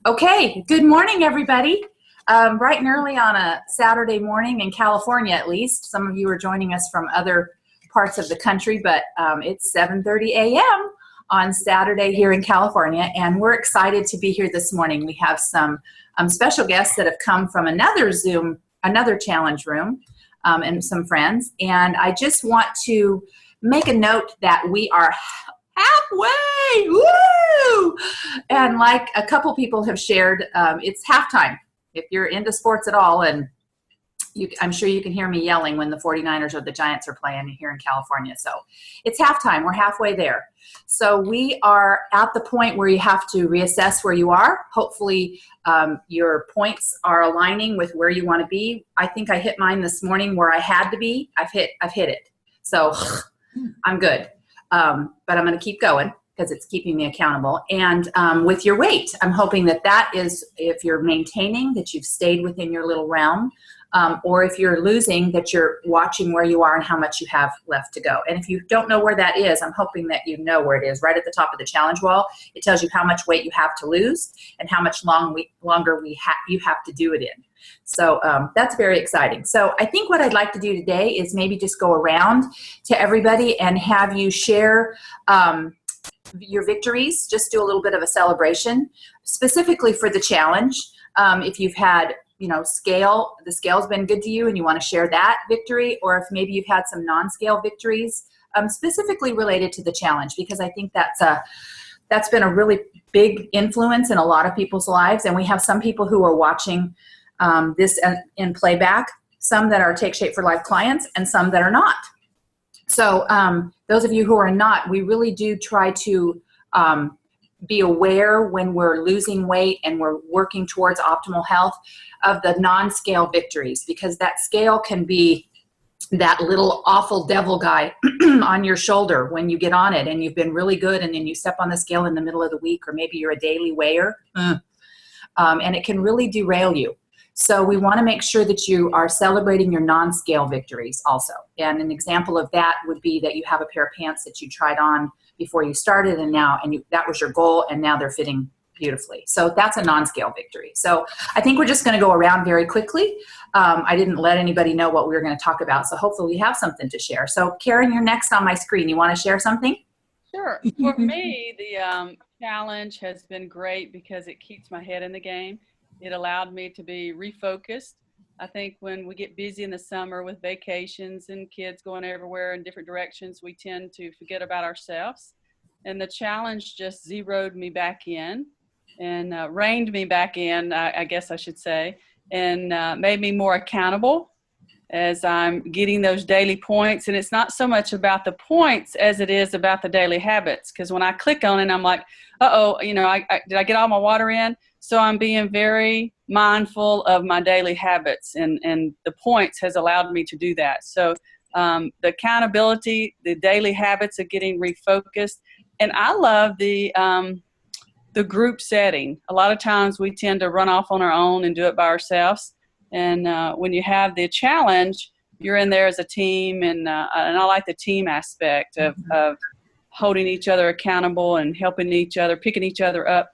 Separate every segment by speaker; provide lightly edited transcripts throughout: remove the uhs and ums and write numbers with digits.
Speaker 1: Okay, good morning, everybody. Bright and early on a Saturday morning in California, at least. Some of you are joining us from other parts of the country, but it's 7:30 a.m. on Saturday here in California, and we're excited to be here this morning. We have some special guests that have come from another challenge room, and some friends. And I just want to make a note that we are halfway. Woo! And like a couple people have shared, it's halftime. If you're into sports at all, and I'm sure you can hear me yelling when the 49ers or the Giants are playing here in California. So it's halftime. We're halfway there. So we are at the point where you have to reassess where you are. Hopefully your points are aligning with where you want to be. I think I hit mine this morning where I had to be. I've hit it. So I'm good. But I'm going to keep going because it's keeping me accountable. And with your weight, I'm hoping that is, if you're maintaining, that you've stayed within your little realm, or if you're losing, that you're watching where you are and how much you have left to go. And if you don't know where that is, I'm hoping that you know where it is. Right at the top of the challenge wall, it tells you how much weight you have to lose and how much longer you have to do it in. So that's very exciting. So I think what I'd like to do today is maybe just go around to everybody and have you share your victories. Just do a little bit of a celebration, specifically for the challenge. If you've had, the scale's been good to you and you want to share that victory, or if maybe you've had some non-scale victories, specifically related to the challenge, because I think that's been a really big influence in a lot of people's lives. And we have some people who are watching this in playback, some that are Take Shape for Life clients and some that are not. So those of you who are not, we really do try to be aware when we're losing weight and we're working towards optimal health of the non-scale victories, because that scale can be that little awful devil guy on your shoulder when you get on it and you've been really good, and then you step on the scale in the middle of the week, or maybe you're a daily weigher, and it can really derail you. So we want to make sure that you are celebrating your non-scale victories also. And an example of that would be that you have a pair of pants that you tried on before you started, and that was your goal, and now they're fitting beautifully. So that's a non-scale victory. So I think we're just going to go around very quickly. I didn't let anybody know what we were going to talk about, so hopefully we have something to share. So Karen, you're next on my screen. You want to share something?
Speaker 2: Sure. For me, the challenge has been great because it keeps my head in the game. It allowed me to be refocused. I think when we get busy in the summer with vacations and kids going everywhere in different directions, we tend to forget about ourselves. And the challenge just zeroed me back in and reined me back in, I guess I should say, and made me more accountable as I'm getting those daily points. And it's not so much about the points as it is about the daily habits. Because when I click on it, I'm like, uh-oh, did I get all my water in? So I'm being very mindful of my daily habits, and the points has allowed me to do that. So the accountability, the daily habits of getting refocused. And I love the group setting. A lot of times we tend to run off on our own and do it by ourselves. And when you have the challenge, you're in there as a team, and I like the team aspect of holding each other accountable and helping each other, picking each other up,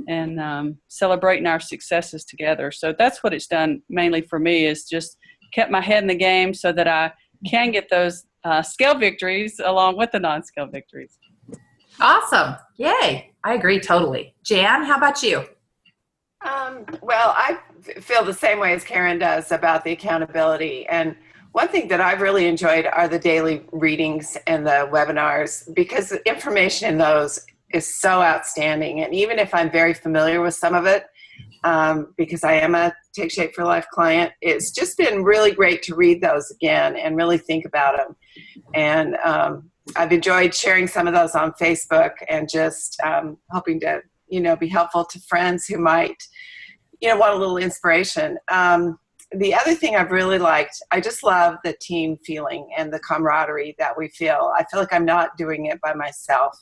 Speaker 2: and celebrating our successes together. So that's what it's done mainly for me, is just kept my head in the game so that I can get those scale victories along with the non-scale victories.
Speaker 1: Awesome. Yay. I agree totally. Jan, how about you?
Speaker 3: Well, I feel the same way as Karen does about the accountability. And one thing that I've really enjoyed are the daily readings and the webinars, because the information in those is so outstanding. And even if I'm very familiar with some of it, because I am a Take Shape for Life client, it's just been really great to read those again and really think about them. And I've enjoyed sharing some of those on Facebook and just hoping to, be helpful to friends who might, want a little inspiration. The other thing I've really liked, I just love the team feeling and the camaraderie that we feel. I feel like I'm not doing it by myself.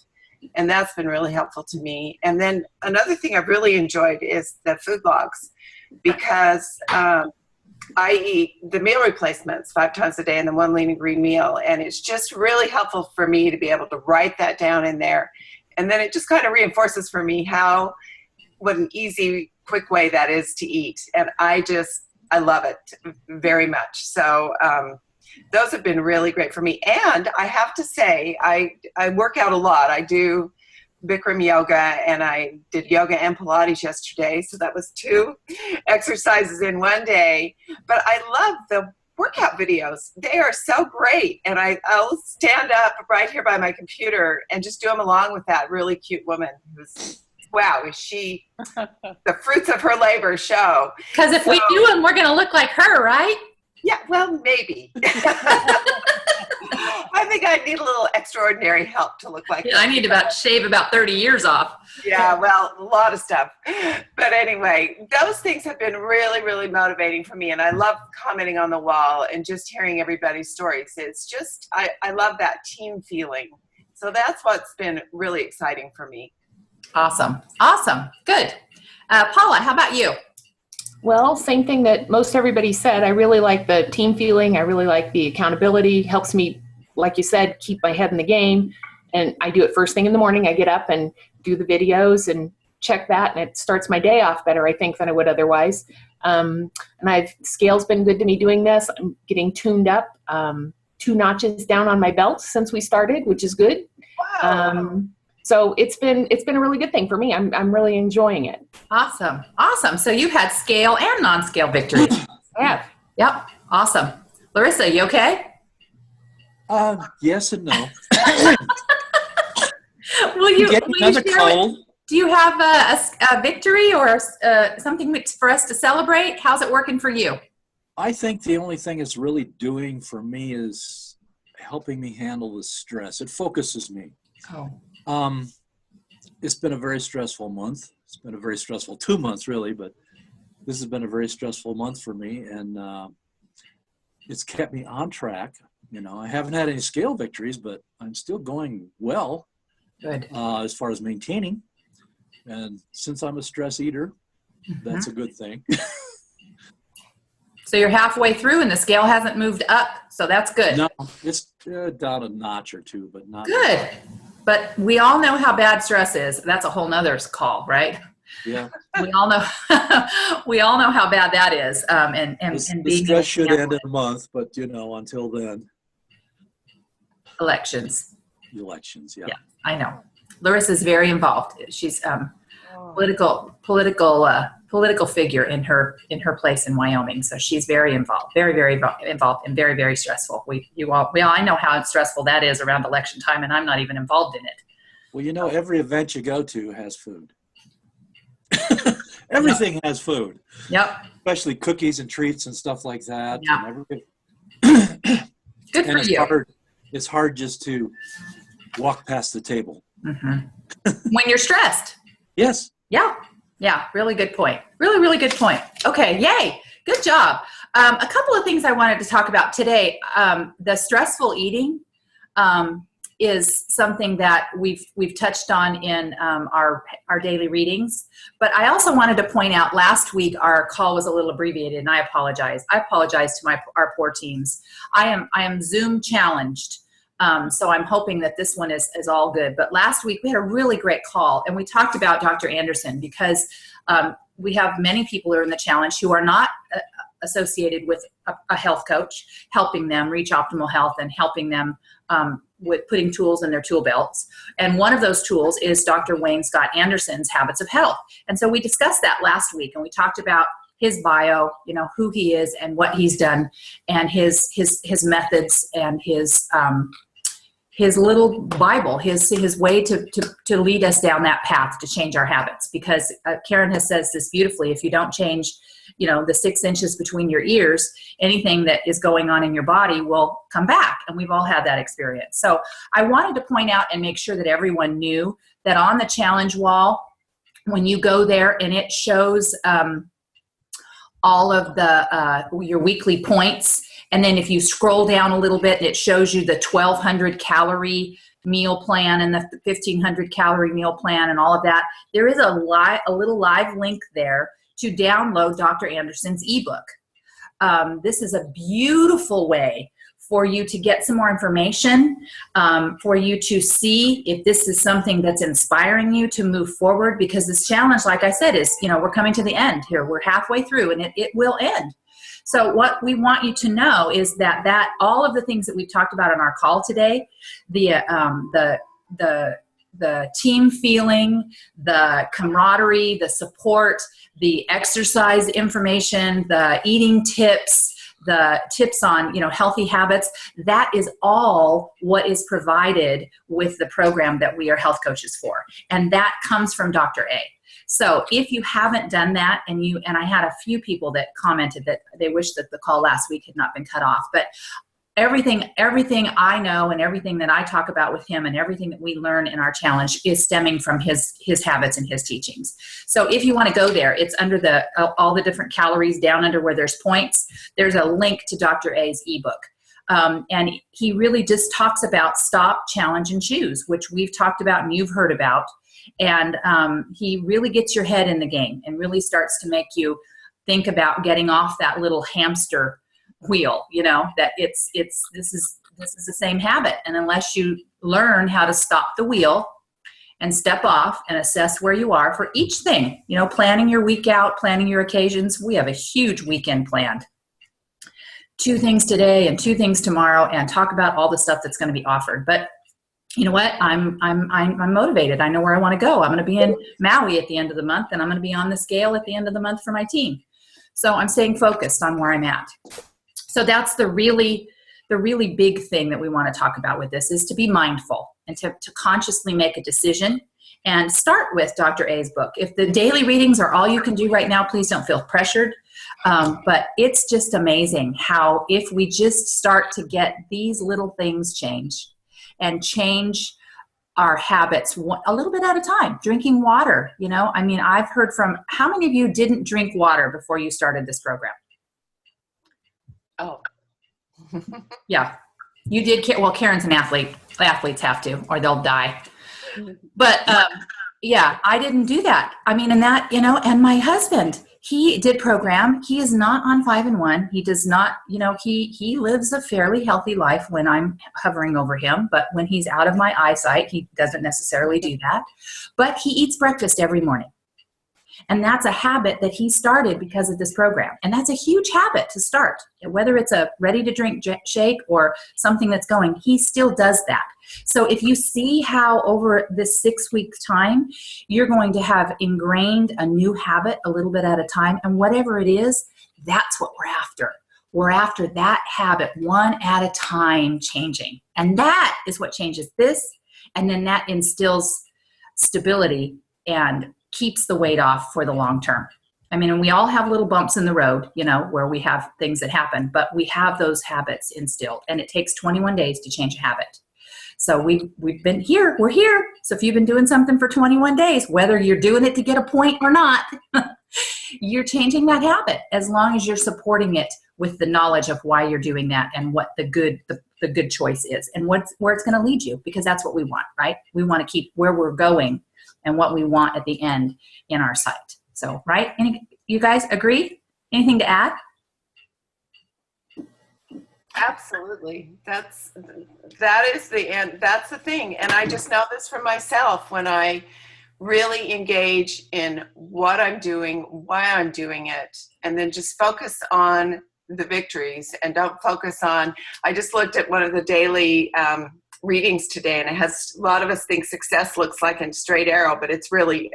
Speaker 3: And that's been really helpful to me. And then another thing I've really enjoyed is the food logs, because I eat the meal replacements 5 times a day and the 1 lean and green meal. And it's just really helpful for me to be able to write that down in there. And then it just kind of reinforces for me how what an easy, quick way that is to eat. And I love it very much. So those have been really great for me. And I have to say, I work out a lot. I do Bikram yoga, and I did yoga and Pilates yesterday. So that was 2 exercises in one day. But I love the workout videos. They are so great. And I'll stand up right here by my computer and just do them along with that really cute woman who's, wow, is she, the fruits of her labor show.
Speaker 1: Because if we do them, we're going to look like her, right?
Speaker 3: Yeah, well, maybe. I think I need a little extraordinary help to look like
Speaker 1: Yeah, I need to shave about 30 years off.
Speaker 3: Yeah, well, a lot of stuff. But anyway, those things have been really, really motivating for me. And I love commenting on the wall and just hearing everybody's stories. It's just, I love that team feeling. So that's what's been really exciting for me.
Speaker 1: Awesome. Awesome. Good. Paula, how about you?
Speaker 4: Well, same thing that most everybody said. I really like the team feeling. I really like the accountability. Helps me, like you said, keep my head in the game. And I do it first thing in the morning. I get up and do the videos and check that, and it starts my day off better, I think, than I would otherwise. And scale's been good to me doing this. I'm getting tuned up, 2 notches down on my belt since we started, which is good.
Speaker 3: Wow.
Speaker 4: So it's been a really good thing for me. I'm really enjoying it.
Speaker 1: Awesome. Awesome. So you've had scale and non-scale victories.
Speaker 4: Yeah.
Speaker 1: Yep. Awesome. Larissa, you okay?
Speaker 5: Yes and no.
Speaker 1: Will you
Speaker 5: Getting another
Speaker 1: share
Speaker 5: cold.
Speaker 1: Do you have a victory or something for us to celebrate? How's it working for you?
Speaker 5: I think the only thing it's really doing for me is helping me handle the stress. It focuses me.
Speaker 1: Oh.
Speaker 5: It's been a very stressful month. It's been a very stressful 2 months, really, but this has been a very stressful month for me, and it's kept me on track. You know, I haven't had any scale victories, but I'm still going well.
Speaker 1: Good.
Speaker 5: As far as maintaining. And since I'm a stress eater, that's a good thing.
Speaker 1: So you're halfway through and the scale hasn't moved up, so that's good.
Speaker 5: No, it's down a notch or 2, but not
Speaker 1: Good. But we all know how bad stress is. That's a whole nother call, right?
Speaker 5: Yeah.
Speaker 1: We all know how bad that is. And
Speaker 5: The
Speaker 1: being
Speaker 5: stress should
Speaker 1: able to
Speaker 5: end in a month, but you know, until then,
Speaker 1: elections.
Speaker 5: elections. Yeah.
Speaker 1: Yeah, I know. Larissa's very involved. She's political figure in her place in Wyoming. So she's very involved, very involved, and very, very stressful. I know how stressful that is around election time, and I'm not even involved in it.
Speaker 5: Well, you know, every event you go to has food. Everything has food.
Speaker 1: Yep.
Speaker 5: Especially cookies and treats and stuff like that.
Speaker 1: Yeah.
Speaker 5: And
Speaker 1: Good for you.
Speaker 5: It's hard just to walk past the table.
Speaker 1: Mm-hmm. When you're stressed.
Speaker 5: Yes.
Speaker 1: Yeah. Yeah. Really good point. Really good point. Okay. Yay. Good job. A couple of things I wanted to talk about today. The stressful eating is something that we've touched on in our daily readings. But I also wanted to point out, last week our call was a little abbreviated, and I apologize. I apologize to our poor teams. I am Zoom challenged. So I'm hoping that this one is all good. But last week we had a really great call, and we talked about Dr. Anderson, because we have many people who are in the challenge who are not associated with a health coach, helping them reach optimal health and helping them with putting tools in their tool belts. And one of those tools is Dr. Wayne Scott Anderson's Habits of Health. And so we discussed that last week, and we talked about his bio, you know, who he is and what he's done, and his methods, and his little Bible, his way to lead us down that path to change our habits. Because Karen has says this beautifully: if you don't change, you know, the 6 inches between your ears, anything that is going on in your body will come back. And we've all had that experience. So I wanted to point out and make sure that everyone knew that on the challenge wall, when you go there and it shows all of your weekly points, and then if you scroll down a little bit, it shows you the 1,200 calorie meal plan and the 1,500 calorie meal plan and all of that. There is a little live link there to download Dr. Anderson's ebook. This is a beautiful way for you to get some more information, for you to see if this is something that's inspiring you to move forward, because this challenge, like I said, is, we're coming to the end here. We're halfway through and it will end. So what we want you to know is that all of the things that we've talked about on our call today, the team feeling, the camaraderie, the support, the exercise information, the eating tips, the tips on, healthy habits, that is all what is provided with the program that we are health coaches for. And that comes from Dr. A. So if you haven't done that, and I had a few people that commented that they wish that the call last week had not been cut off, but everything I know and everything that I talk about with him and everything that we learn in our challenge is stemming from his habits and his teachings. So if you want to go there, it's under all the different calories down under where there's points. There's a link to Dr. A's ebook. And he really just talks about stop, challenge, and choose, which we've talked about and you've heard about. And he really gets your head in the game and really starts to make you think about getting off that little hamster wheel, that this is the same habit. And unless you learn how to stop the wheel and step off and assess where you are for each thing, planning your week out, planning your occasions. We have a huge weekend planned. 2 things today and 2 things tomorrow, and talk about all the stuff that's going to be offered. But you know what? I'm motivated. I know where I want to go. I'm going to be in Maui at the end of the month, and I'm going to be on the scale at the end of the month for my team. So I'm staying focused on where I'm at. So that's the really big thing that we want to talk about with this, is to be mindful and to consciously make a decision, and start with Dr. A's book. If the daily readings are all you can do right now, please don't feel pressured. But it's just amazing how if we just start to get these little things changed and change our habits a little bit at a time. Drinking water, I've heard from, how many of you didn't drink water before you started this program?
Speaker 3: Oh.
Speaker 1: Yeah, you did. Well, Karen's an athlete. Athletes have to, or they'll die. But yeah, I didn't do that. And my husband, he did program. He is not on 5-in-1. He does not, he lives a fairly healthy life when I'm hovering over him. But when he's out of my eyesight, he doesn't necessarily do that. But he eats breakfast every morning. And that's a habit that he started because of this program. And that's a huge habit to start. Whether it's a ready-to-drink shake or something that's going, he still does that. So if you see how over this 6-week time, you're going to have ingrained a new habit a little bit at a time, and whatever it is, that's what we're after. We're after that habit one at a time changing. And that is what changes this. And then that instills stability and keeps the weight off for the long term. And we all have little bumps in the road, where we have things that happen, but we have those habits instilled, and it takes 21 days to change a habit. So we've been here, we're here. So if you've been doing something for 21 days, whether you're doing it to get a point or not, you're changing that habit, as long as you're supporting it with the knowledge of why you're doing that and what the good choice is and where it's going to lead you, because that's what we want, right? We want to keep where we're going and what we want at the end in our sight. So, right? You guys agree? Anything to add?
Speaker 3: Absolutely. That is the end. That's the thing. And I just know this for myself, when I really engage in what I'm doing, why I'm doing it, and then just focus on the victories and don't focus on, I just looked at one of the daily readings today, and it has, a lot of us think success looks like a straight arrow, but it's really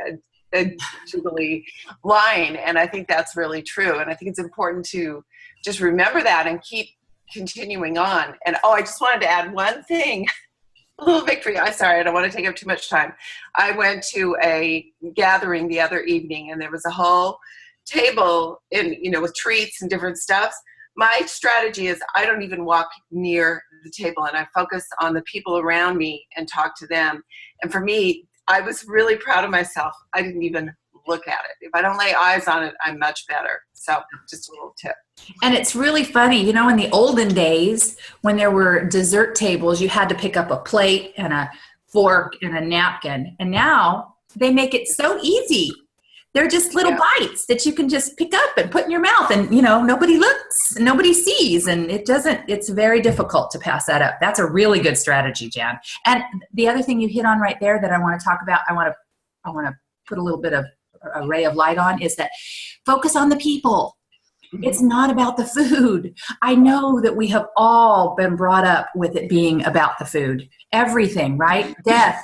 Speaker 3: a jubilee line. And I think that's really true. And I think it's important to just remember that and keep continuing on. And I just wanted to add one thing, a little victory. I'm sorry, I don't want to take up too much time. I went to a gathering the other evening, and there was a whole table with treats and different stuffs. My strategy is I don't even walk near the table, and I focus on the people around me and talk to them. And for me, I was really proud of myself. I didn't even look at it. If I don't lay eyes on it, I'm much better. So just a little tip.
Speaker 1: And it's really funny, in the olden days when there were dessert tables, you had to pick up a plate and a fork and a napkin. And now they make it so easy They're just little
Speaker 3: Yeah.
Speaker 1: bites that you can just pick up and put in your mouth, and nobody looks, nobody sees, and it's very difficult to pass that up. That's a really good strategy, Jan. And the other thing you hit on right there that I want to talk about, I want to put a little bit of a ray of light on, is that focus on the people. It's not about the food. I know that we have all been brought up with it being about the food. Everything, right? Death,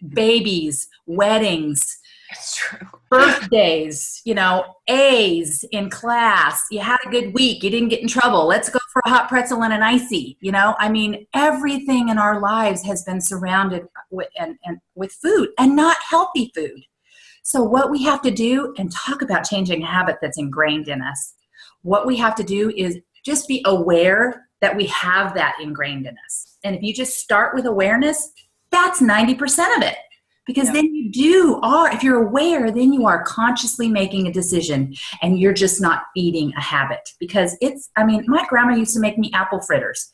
Speaker 1: babies, weddings,
Speaker 3: It's true.
Speaker 1: birthdays, A's in class. You had a good week. You didn't get in trouble. Let's go for a hot pretzel and an icy. Everything in our lives has been surrounded with food, and not healthy food. So what we have to do, and talk about changing a habit that's ingrained in us, what we have to do is just be aware that we have that ingrained in us. And if you just start with awareness, that's 90% of it. Because then if you're aware, then you are consciously making a decision, and you're just not feeding a habit. Because my grandma used to make me apple fritters.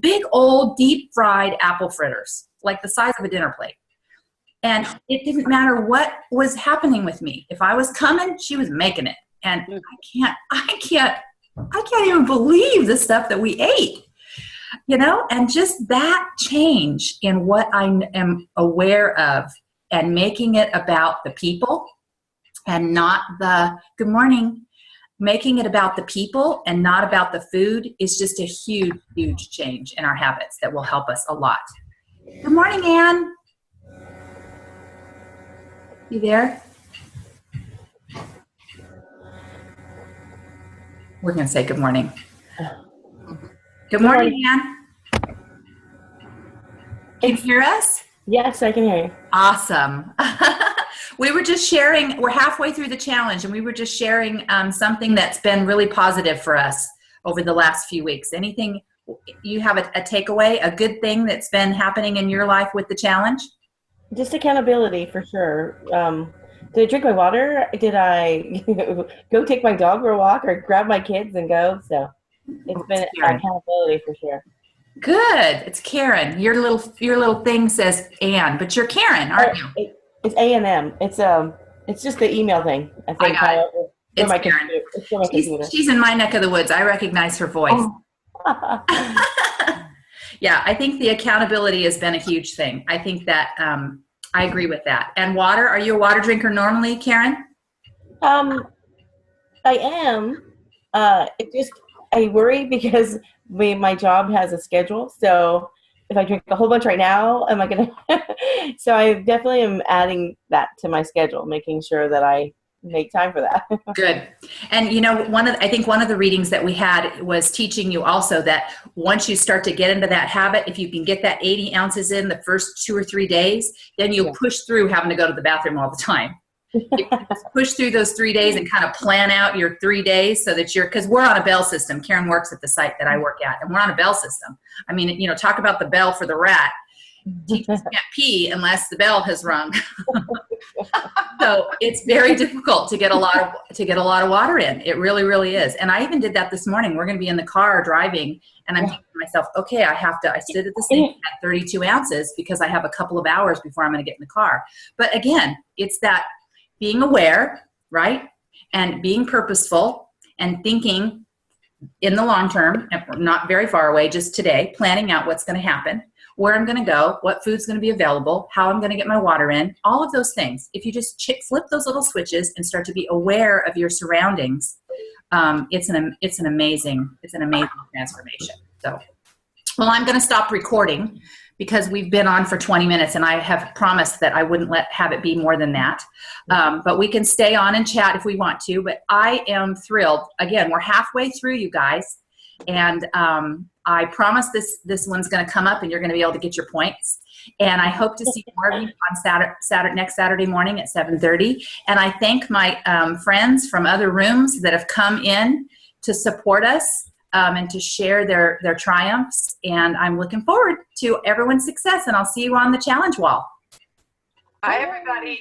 Speaker 1: Big old deep fried apple fritters, like the size of a dinner plate. And it didn't matter what was happening with me. If I was coming, she was making it. And I can't even believe the stuff that we ate. And just that change in what I am aware of, and making it about the people and not good morning, making it about the people and not about the food, is just a huge, huge change in our habits that will help us a lot. Good morning, Anne. You there? We're going to say good morning. Good morning, Anne. Can you hear us?
Speaker 6: Yes, I can hear you.
Speaker 1: Awesome. We were just sharing, we're halfway through the challenge, and we were just sharing something that's been really positive for us over the last few weeks. Anything, you have a takeaway, a good thing that's been happening in your life with the challenge?
Speaker 6: Just accountability for sure. Did I drink my water? Did I go take my dog for a walk, or grab my kids and go? So it's been accountability for sure.
Speaker 1: Good. It's Karen. Your little thing says Ann, but you're Karen, aren't you?
Speaker 6: It's A&M. It's just the email thing. I think.
Speaker 1: I got it. It's
Speaker 6: my
Speaker 1: Karen.
Speaker 6: computer. It's for my computer.
Speaker 1: She's in my neck of the woods. I recognize her voice. Yeah, I think the accountability has been a huge thing. I think that I agree with that. And water, are you a water drinker normally, Karen?
Speaker 6: I am. I worry because my job has a schedule. So if I drink a whole bunch right now, am I going to? So I definitely am adding that to my schedule, making sure that I make time for that.
Speaker 1: Good. And I think one of the readings that we had was teaching you also that once you start to get into that habit, if you can get that 80 ounces in the first 2 or 3 days, then you'll push through having to go to the bathroom all the time. You can push through those 3 days and kind of plan out your 3 days so that because we're on a bell system. Karen works at the site that I work at, and we're on a bell system. Talk about the bell for the rat. Teachers can't pee unless the bell has rung. So it's very difficult to get a lot of water in. It really, really is. And I even did that this morning. We're going to be in the car driving, and I'm thinking to myself, okay, I stood at the sink at 32 ounces because I have a couple of hours before I'm going to get in the car. But again, it's that being aware, right? And being purposeful and thinking in the long term, and not very far away, just today, planning out what's going to happen, where I'm going to go, what food's going to be available, how I'm going to get my water in, all of those things. If you just flip those little switches and start to be aware of your surroundings, it's an amazing transformation. So, well, I'm going to stop recording because we've been on for 20 minutes, and I have promised that I wouldn't have it be more than that. But we can stay on and chat if we want to. But I am thrilled. Again, we're halfway through, you guys, and I promise this one's going to come up, and you're going to be able to get your points. And I hope to see more of you on next Saturday morning at 7:30. And I thank my friends from other rooms that have come in to support us and to share their triumphs. And I'm looking forward to everyone's success. And I'll see you on the challenge wall.
Speaker 3: Bye, everybody.